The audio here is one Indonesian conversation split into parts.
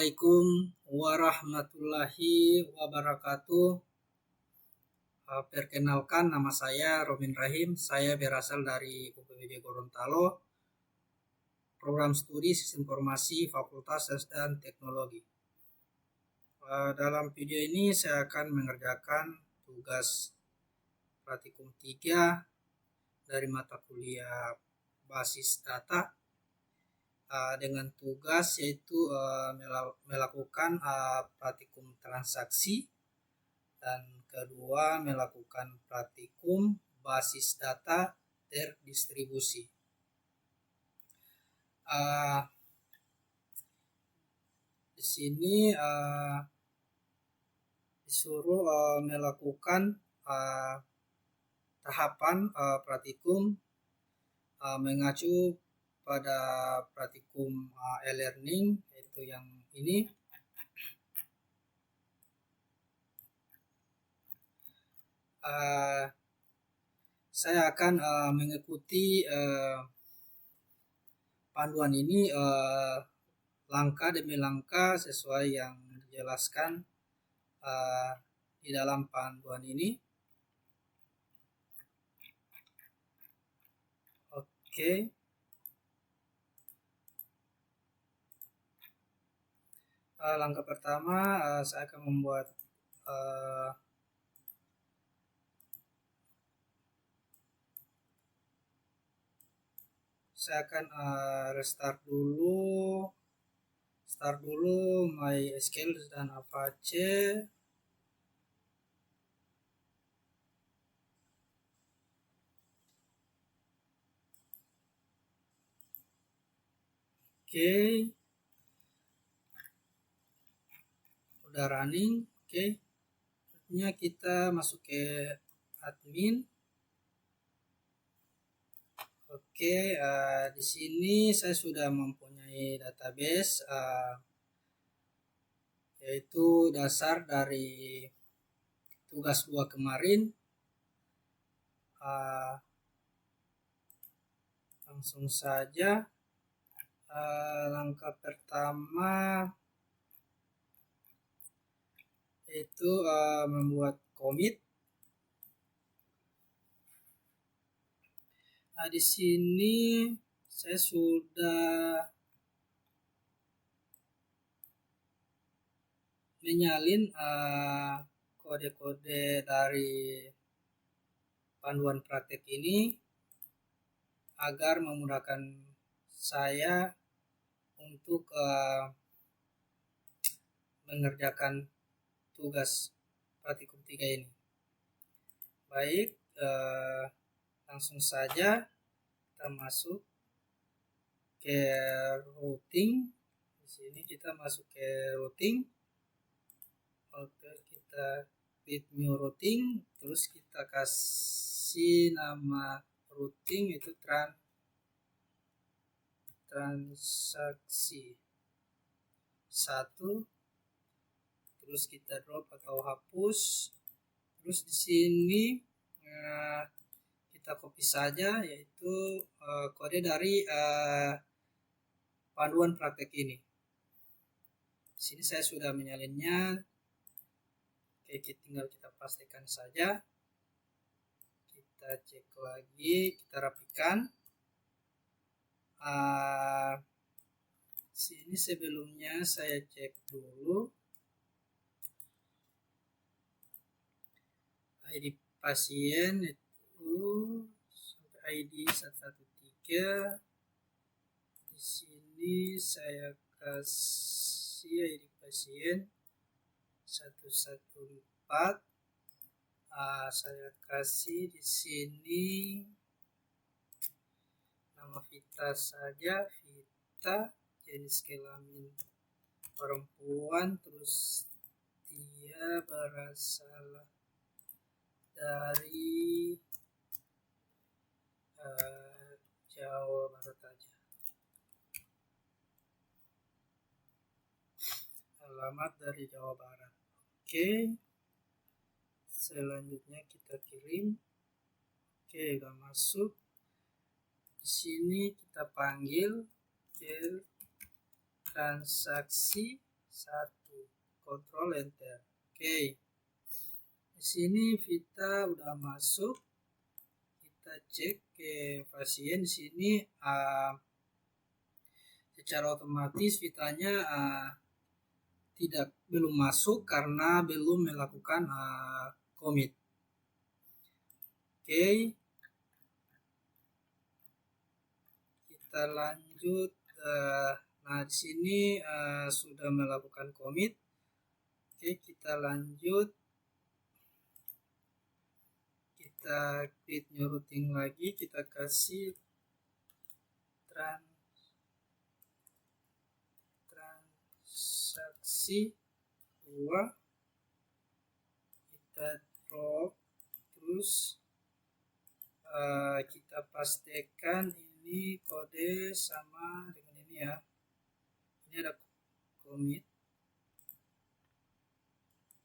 Assalamualaikum warahmatullahi wabarakatuh. Perkenalkan, nama saya Romin Rahim. Saya berasal dari UPBJ Gorontalo, Program Studi Sistem Informasi Fakultas Sains dan Teknologi. Dalam video ini saya akan mengerjakan tugas praktikum 3 dari mata kuliah basis data dengan tugas yaitu melakukan praktikum transaksi, dan kedua melakukan praktikum basis data terdistribusi. Di sini disuruh melakukan tahapan praktikum mengacu pada praktikum e-learning, yaitu yang ini. Saya akan mengikuti panduan ini langkah demi langkah sesuai yang dijelaskan di dalam panduan ini. Oke. Langkah pertama, saya akan membuat restart dulu MySQL dan Apache. Oke. Udah running. Oke. Selanjutnya kita masuk ke admin. Oke, di sini saya sudah mempunyai database yaitu dasar dari tugas 2 kemarin. Langsung saja, langkah pertama yaitu membuat commit. Di sini saya sudah menyalin kode-kode dari panduan praktek ini agar memudahkan saya untuk mengerjakan tugas praktikum 3 ini. Baik, langsung saja kita masuk ke routing. Di sini kita masuk ke routing. Oke, kita create new routing, terus kita kasih nama routing itu transaksi 1. Terus kita drop atau hapus. Terus di sini kita copy saja, yaitu kode dari panduan praktek ini. Di sini saya sudah menyalinnya. Oke, tinggal kita pastikan saja. Kita cek lagi, kita rapikan. Sini sebelumnya saya cek dulu ID pasien itu ID 113. Di sini saya kasih ID pasien 114. Saya kasih di sini nama Vita saja, Vita, jenis kelamin perempuan, terus dia berasal dari Jawa Barat aja. Alamat dari Jawa Barat. Oke. Selanjutnya kita kirim. Oke, udah masuk. Di sini kita panggil transaksi 1, Ctrl Enter. Oke. Di sini Vita udah masuk. Kita cek ke pasien di sini secara otomatis Vitanya belum masuk karena belum melakukan commit. Oke. Kita lanjut. Nah, di sini sudah melakukan commit. Oke, kita lanjut. Kita create new routing lagi. Kita kasih transaksi 2. Kita drop. Terus kita pastikan ini kode sama dengan ini ya. Ini ada commit.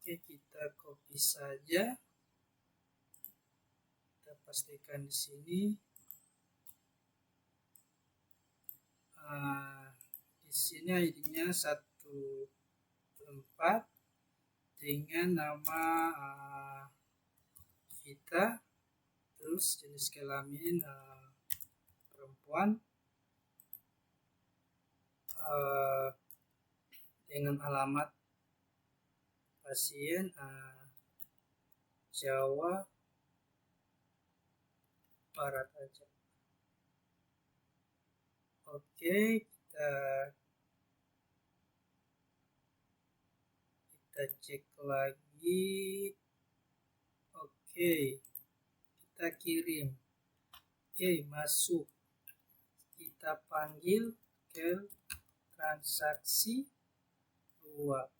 Oke, kita copy saja. Kita pastikan di sini. Di sini ID-nya 1.4 dengan nama Vita. Terus jenis kelamin perempuan, dengan alamat pasien Jawa Barat aja. Oke, kita cek lagi. Oke, kita kirim. Oke, masuk. Kita panggil ke transaksi 2.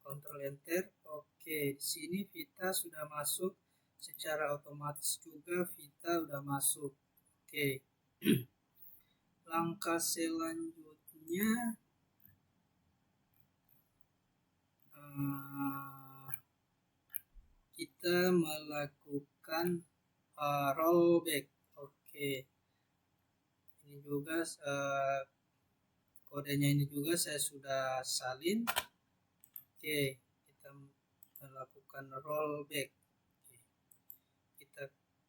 Ctrl Enter. Oke, di sini Vita sudah masuk. Secara otomatis juga Vita sudah masuk. Oke. Langkah selanjutnya kita melakukan rollback. Oke. Ini juga kodenya ini juga saya sudah salin. Oke, kita melakukan rollback. Oke. Kita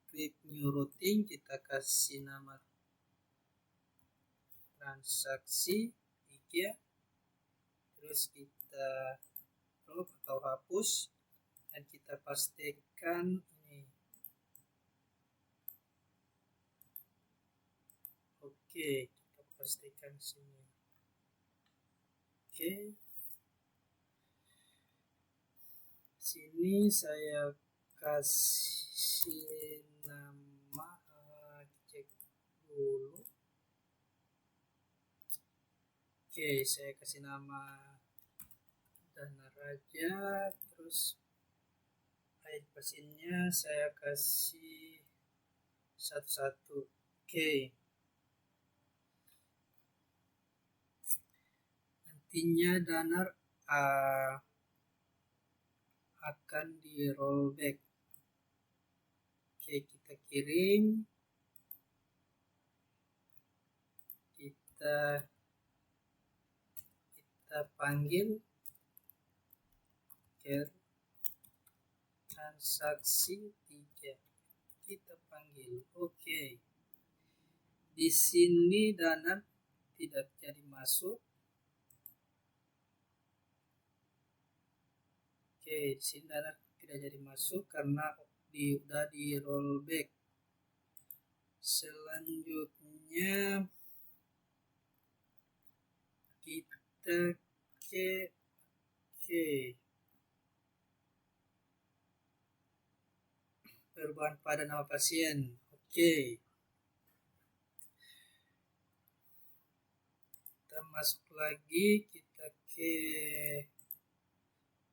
klik new routing, kita kasih nama transaksi 3. Terus kita drop atau hapus dan kita pastikan ini. Oke, kita pastikan sini. Oke. Sini saya kasih nama, cek dulu. Oke, saya kasih nama Dana Raja. Terus ID pasiennya saya kasih 11. Oke. Nantinya Danar akan di rollback. Oke, kita kirim. Kita panggil ke transaksi 3. Kita panggil. Oke. Di sini Danar tidak jadi masuk. Oke, di sini Danar tidak jadi masuk karena udah di rollback. Selanjutnya kita ke perubahan pada nama pasien. Oke. Kita masuk lagi, kita ke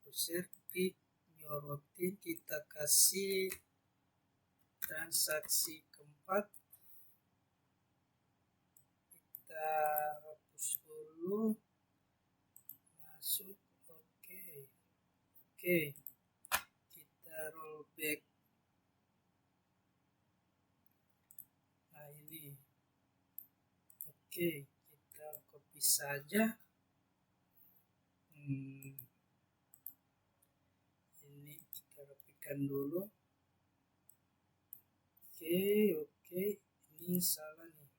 user, klik new routing, kita kasih transaksi keempat. Kita hapus dulu. Masuk. Oke. Kita rollback. Nah, ini. Oke, kita copy saja. Ini kita rapikan dulu. Oke, ini salah nih.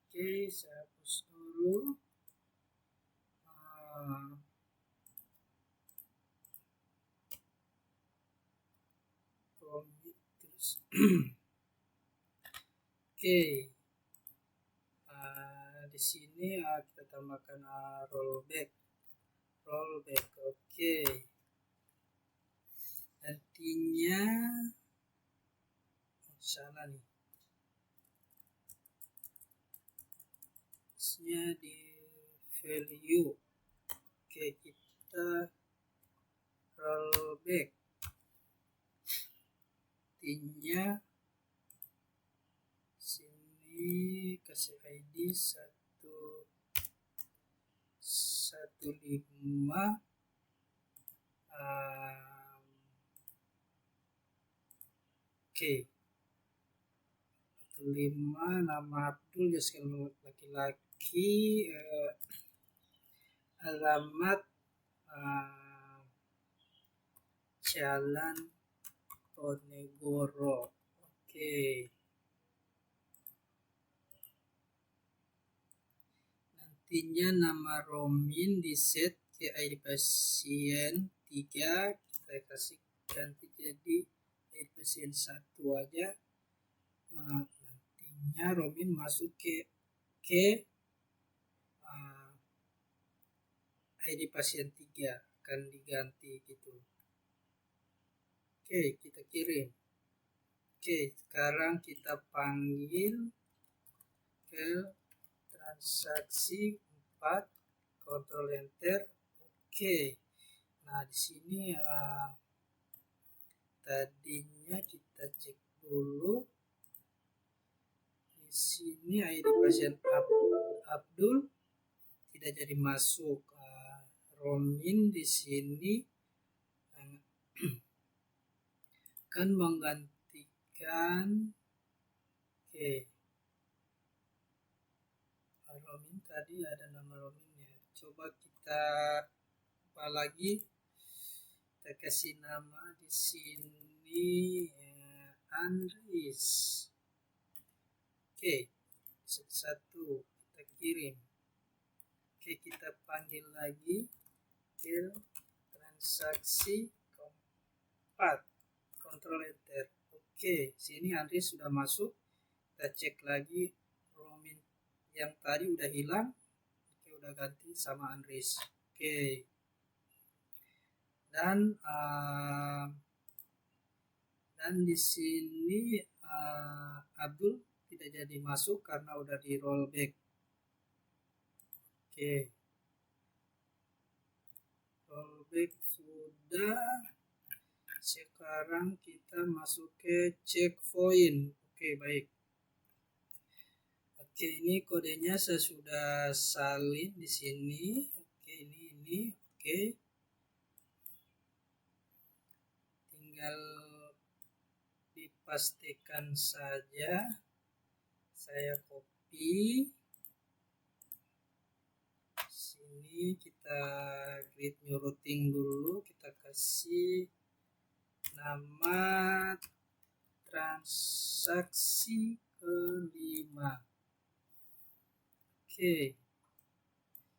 Oke, saya hapus dulu. Terus. Oke. Di sini kita tambahkan rollback. Oke. Nantinya salah nih. Di value. Oke, kita rollback. Intinya sini kasih ID 115. Oke, 15 nama Abdul ya, sekali laki-laki, alamat Jalan Ponegoro. Oke. Nantinya nama Romin di set ke ID pasien 3, kita kasih ganti jadi ID pasien 1 aja. Nantinya Romin masuk ke ID pasien 3 akan diganti gitu. Oke, kita kirim. Oke, sekarang kita panggil ke transaksi 4, Ctrl Enter. Oke. Nah, di sini tadinya kita cek dulu. Di sini ID pasien Abdul tidak jadi masuk. Romin di sini akan menggantikan. Oke. Romin tadi ada nama Romin ya. Coba kita apa lagi? Kita kasih nama di sini Andris. Oke, satu kita kirim. Oke, kita panggil lagi ke transaksi 4, Ctrl Enter. Oke, sini Andris sudah masuk. Kita cek lagi, Romin yang tadi udah hilang. Oke, udah ganti sama Andris. Oke. Dan di sini Abdul tidak jadi masuk karena udah di rollback. Oke, rollback sudah. Sekarang kita masuk ke checkpoint. Oke, baik. Oke, ini kodenya saya sudah salin di sini. Oke, ini. Oke. Tinggal dipastikan saja. Saya copy. Sini kita create new routing dulu. Kita kasih nama transaksi kelima. Oke.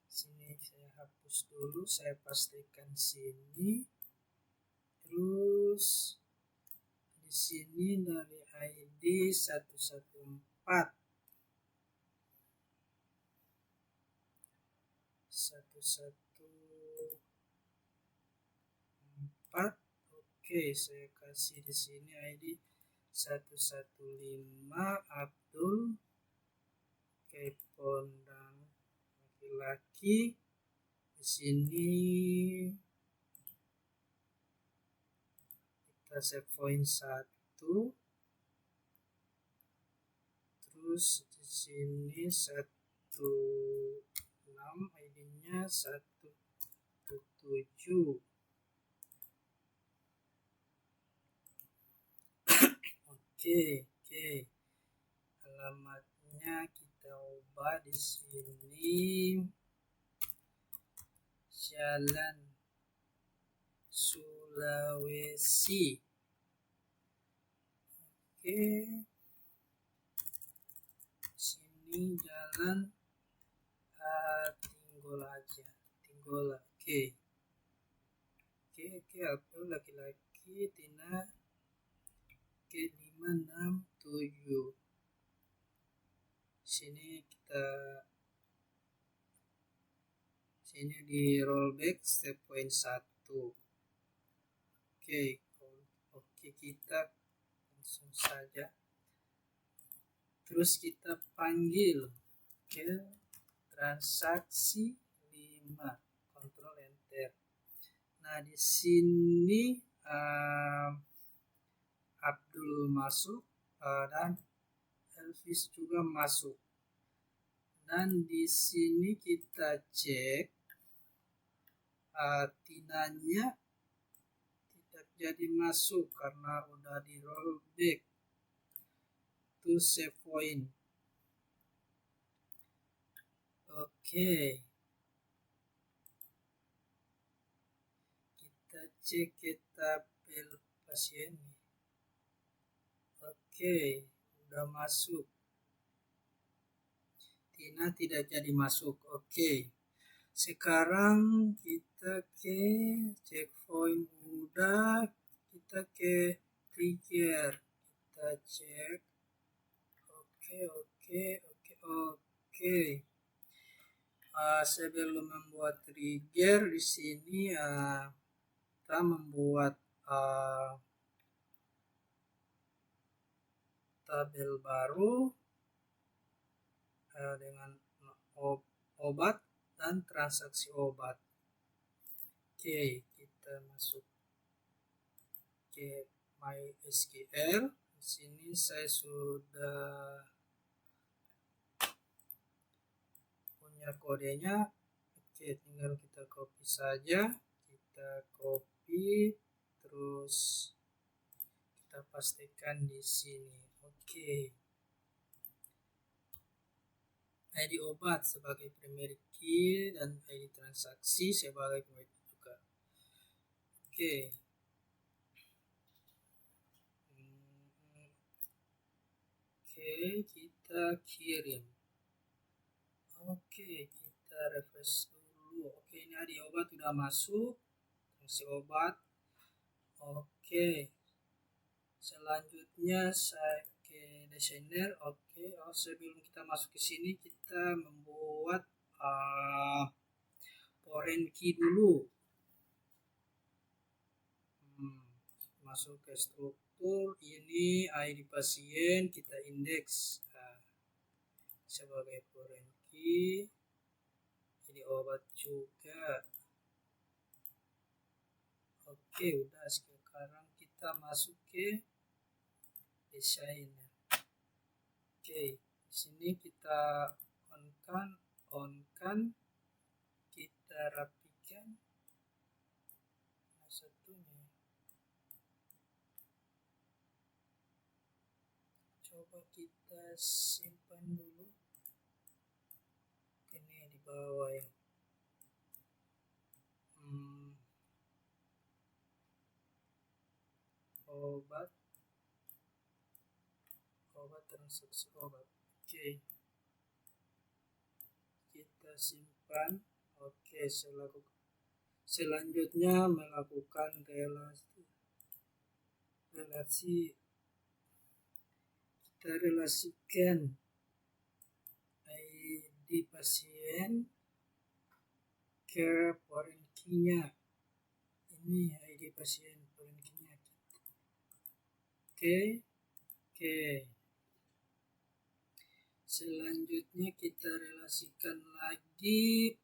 Sini saya hapus dulu, saya pastikan sini. Terus di sini dari ID 114. Oke, saya kasih di sini ID 115 Abdul. Oke, pondang laki-laki. Di sini kita save point 1. Terus di sini 16 ID-nya 117. Oke. Alamatnya kita ubah di sini Jalan Sulawesi. Oke, sini jalan Tinggola aja, Tinggola. Oke, apa laki-laki Tina. Oke, 567. Sini di rollback step point 1. Oke, kita langsung saja. Terus kita panggil ke transaksi 5, Ctrl Enter. Nah, di sini Abdul masuk dan Elvis juga masuk. Dan di sini kita cek Tinanya tidak jadi masuk karena udah di rollback to save point. Oke, kita cek ke tabel pasien. Oke, udah masuk. Tina tidak jadi masuk. Oke, sekarang kita ke checkpoint udah, kita ke trigger, kita cek. Oke. Sebelum membuat trigger di sini kita membuat tabel baru dengan obat dan transaksi obat. Oke, kita masuk ke MySQL. Di sini saya sudah punya kodenya. Oke, tinggal kita copy saja. Kita copy terus kita pastikan di sini. Oke. ID obat sebagai primary key dan ID transaksi sebagai primary key juga. Oke. Kita kirim. Oke, kita refresh dulu. Oke, ini ID obat sudah masuk. Transaksi obat. Oke. Selanjutnya saya ke desainer. Oke, sebelum kita masuk ke sini kita membuat foreign key dulu. Masuk ke struktur, ini ID pasien, kita indeks sebagai foreign key. Ini obat juga. Oke, udah. Sekarang kita masuk ke desainer. Oke, di sini kita on-kan, kita rapikan. Satunya. Coba kita simpan dulu. Ini di bawah ya. Obat transaksi obat. Oke, kita simpan. Oke, selanjutnya melakukan relasi. Kita relasikan ID pasien ke foreign key-nya. Ini ID pasien foreign key-nya. Oke. Selanjutnya kita relasikan lagi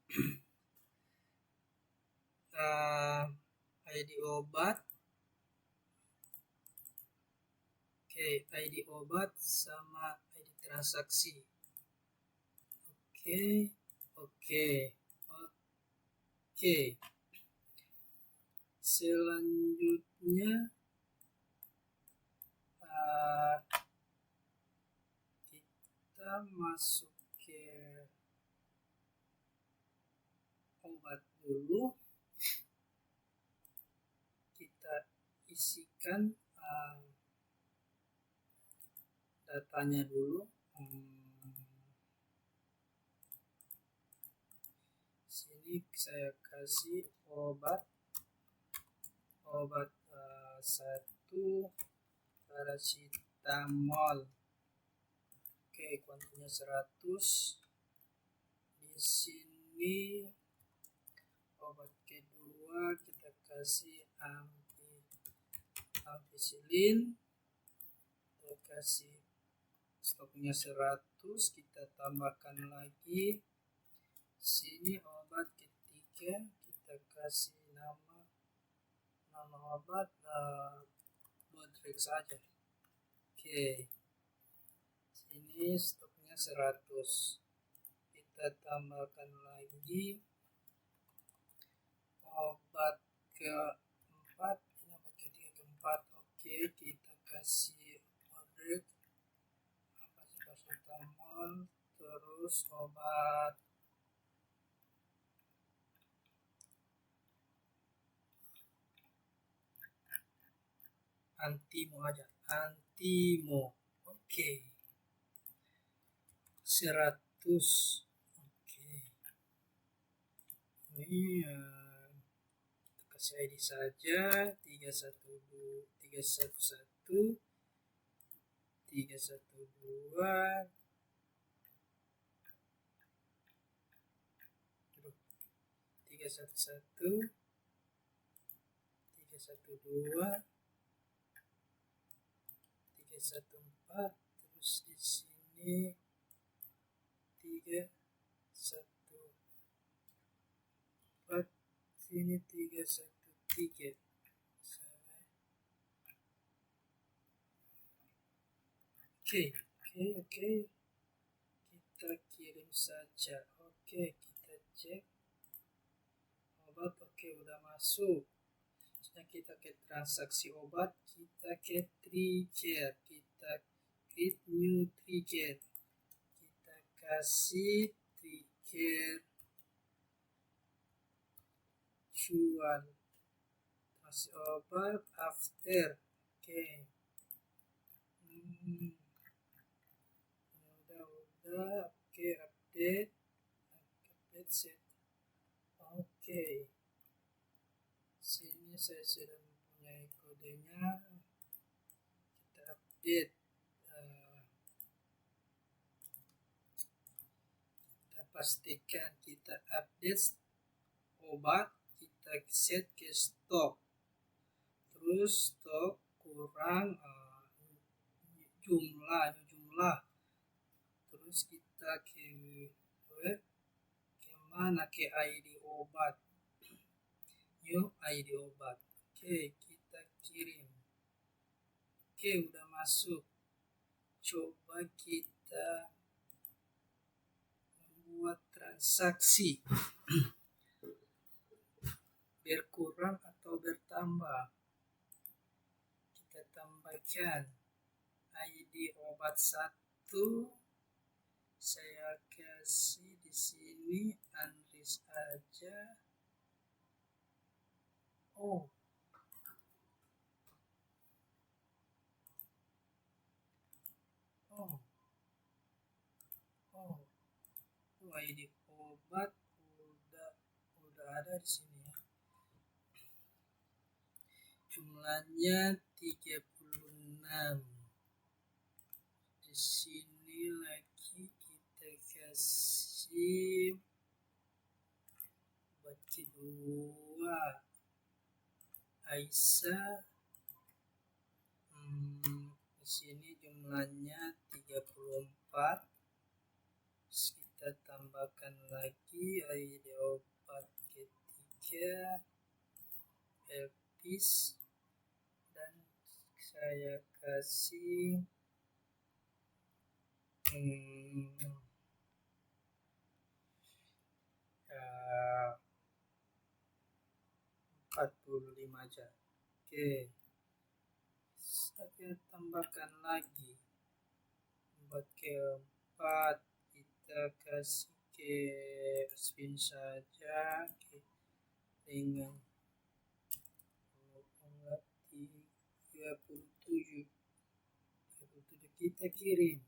ID obat. ID obat sama ID transaksi. Oke. Selanjutnya kita masuk ke obat dulu, kita isikan datanya dulu. Sini saya kasih obat 1 paracetamol. Oke, kuantitasnya 100. Di sini obat kedua kita kasih ampicillin, kita kasih stoknya 100, kita tambahkan lagi. Sini obat ketiga kita kasih nama obat Bodrex saja. Oke, sini stoknya 100, kita tambahkan lagi obat keempat, ini obat ketiga keempat. Oke, kita kasih Bodrex, paracetamol, terus obat Antimo aja, Antimo. Oke, 100. Oke, ini kasih ID saja 312 311 312 311 312 314, terus di sini 314, sini 313. Oke, kita kirim saja. Oke, kita cek obat. Oke, udah masuk. Kita ke transaksi obat, kita ke trigger, kita create new trigger, kita kasih trigger jual transaksi obat after. Oke, udah. Oke, update set. Oke, sini saya sudah mempunyai kodenya, kita update. Kita pastikan kita update obat, kita set ke stok, terus stok kurang jumlah, terus kita ke mana, ke ID obat, new ID obat. Oke, kita kirim. Oke, udah masuk. Coba kita membuat transaksi berkurang atau bertambah. Kita tambahkan ID obat 1, saya kasih di sini Andris aja. ID obat udah ada di sini ya. Jumlahnya 36. Di sini lagi kita kasih obat kedua Aisyah. Di sini jumlahnya 34. Kita tambahkan lagi ID obat ketiga Elpis, dan saya kasih 45 aja. Oke, saya tambahkan lagi obat keempat, kita kasih Oke, spin saja. Oke, dengan 37 kita kirim.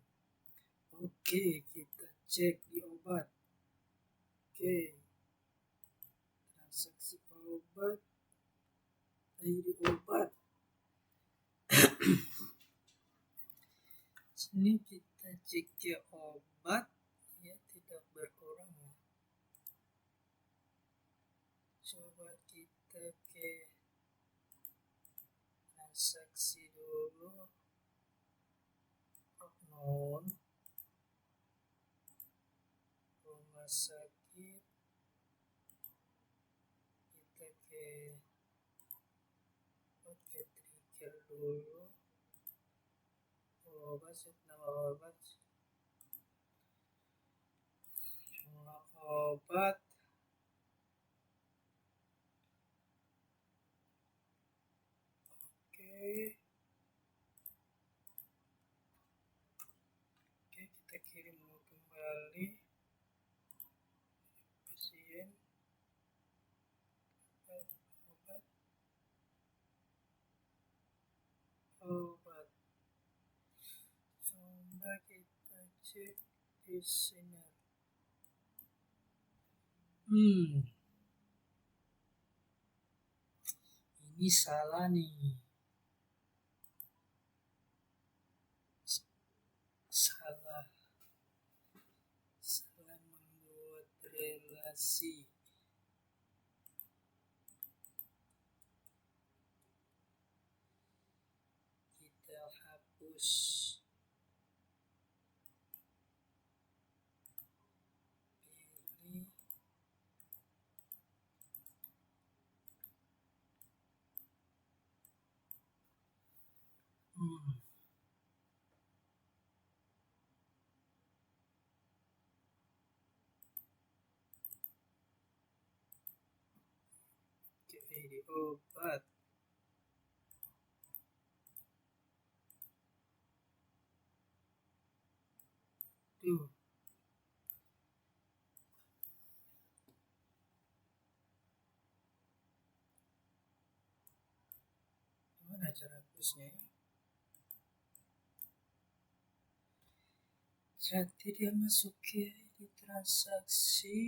Oke, kita cek di obat. Oke, transaksi obat, ID obat. Sini kita cek ke obat, ya tidak berkurang. Coba kita ke transaksi dulu. Non rumah sakit, kita ke trigger dulu. Obat, nama obat, jumlah obat. Oke, kita kirim kembali pasien obat. Coba kita cek di sini. Ini salah nih. Salah membuat relasi. Kita hapus. Pilih. Di obat. Tuh. Gimana cara hapusnya? Jadi dia masuk ke di transaksi.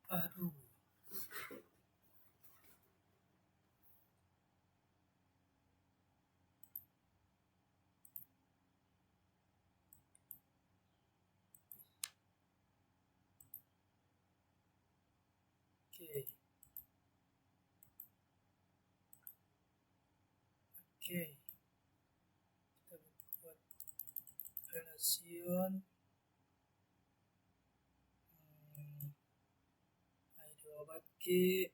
Aduh. Oke. Kita buat relation. ID obat ke.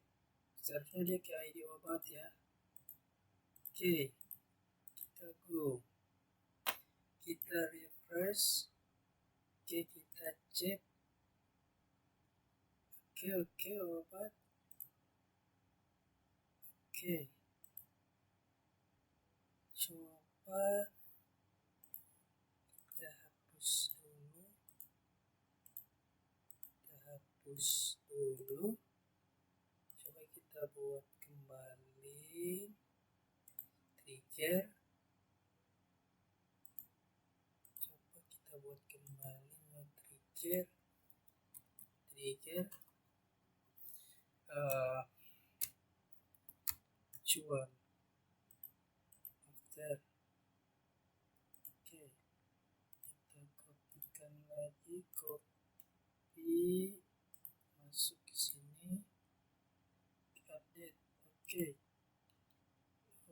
Seharusnya dia ke ID obat ya. Oke. Kita go. Kita refresh. Oke, kita cek. Oke, obat. Oke. Coba kita hapus dulu. Coba kita buat kembali trigger. Coba kita buat kembali trigger. Cuan after. Oke, kita kopikan lagi, copy masuk ke sini, update.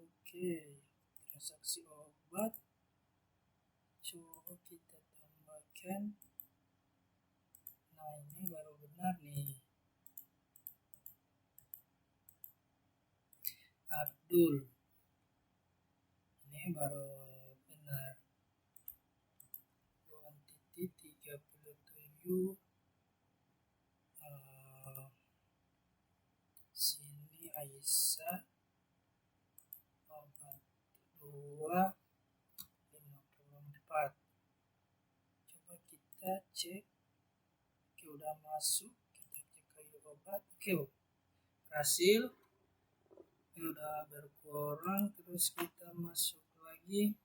Oke, transaksi obat. Coba kita tambahkan. Nah, ini baru benar nih. Abdul. Ini baru benar. 2.37. Sini Aisyah. Obat 2. kita cek. Oke, udah masuk, kita cek kayu obat. Oke, berhasil. Ini udah berkurang, terus kita masuk lagi.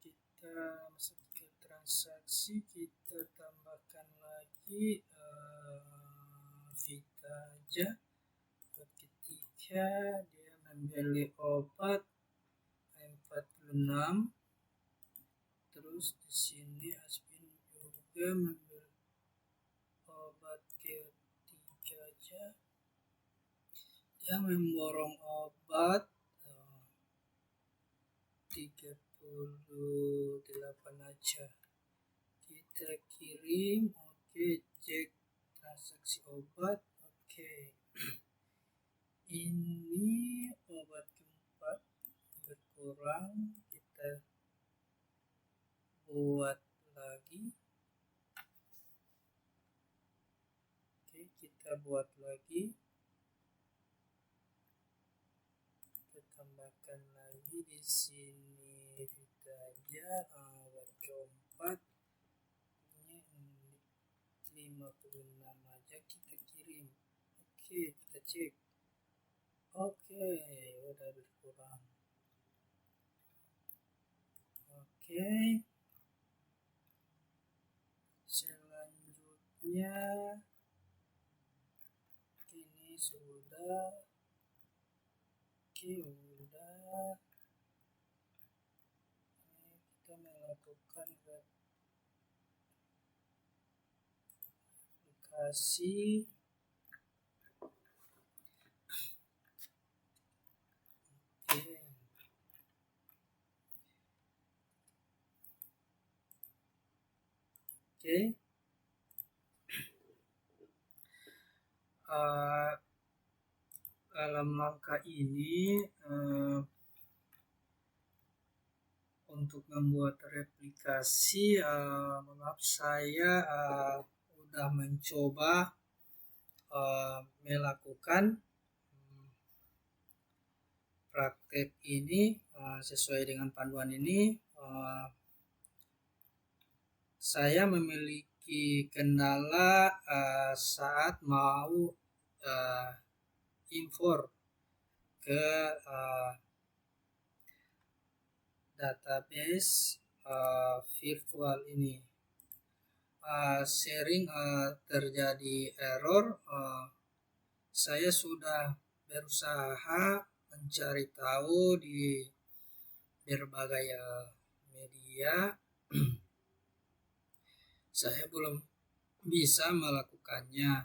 Kita masuk ke transaksi, kita tambahkan lagi Vita aja. Buat ketika dia membeli obat 46, terus di sini Aspin juga membeli obat ketiga aja. Dia memborong obat 38 aja. Kita kirim. Oke, cek transaksi obat. Oke. Ini obat keempat berkurang, kita buat lagi. Oke, kita buat lagi. Kita tambahkan lagi di sini kita aja obat keempat. Ini 56 aja, kita kirim. Oke, kita cek. Oke, udah berkurang. Oke, selanjutnya ini sudah. Oke, udah. Ini kita melakukan aplikasi. Oke. Dalam langkah ini untuk membuat replikasi, maaf saya udah mencoba melakukan praktek ini sesuai dengan panduan ini. Saya memiliki kendala saat mau import ke database virtual ini. Sering terjadi error. Saya sudah berusaha mencari tahu di berbagai media. Saya belum bisa melakukannya.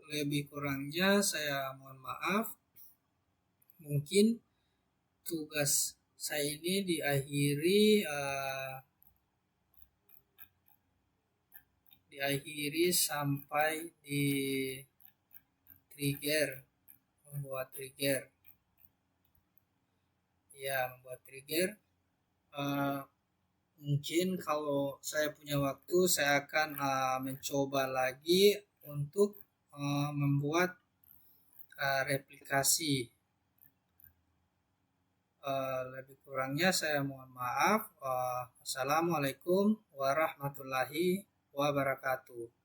Lebih kurangnya saya mohon maaf. Mungkin tugas saya ini diakhiri sampai di trigger, membuat trigger. Ya, membuat trigger. Mungkin kalau saya punya waktu, saya akan mencoba lagi untuk membuat replikasi. Lebih kurangnya saya mohon maaf. Assalamualaikum warahmatullahi wabarakatuh.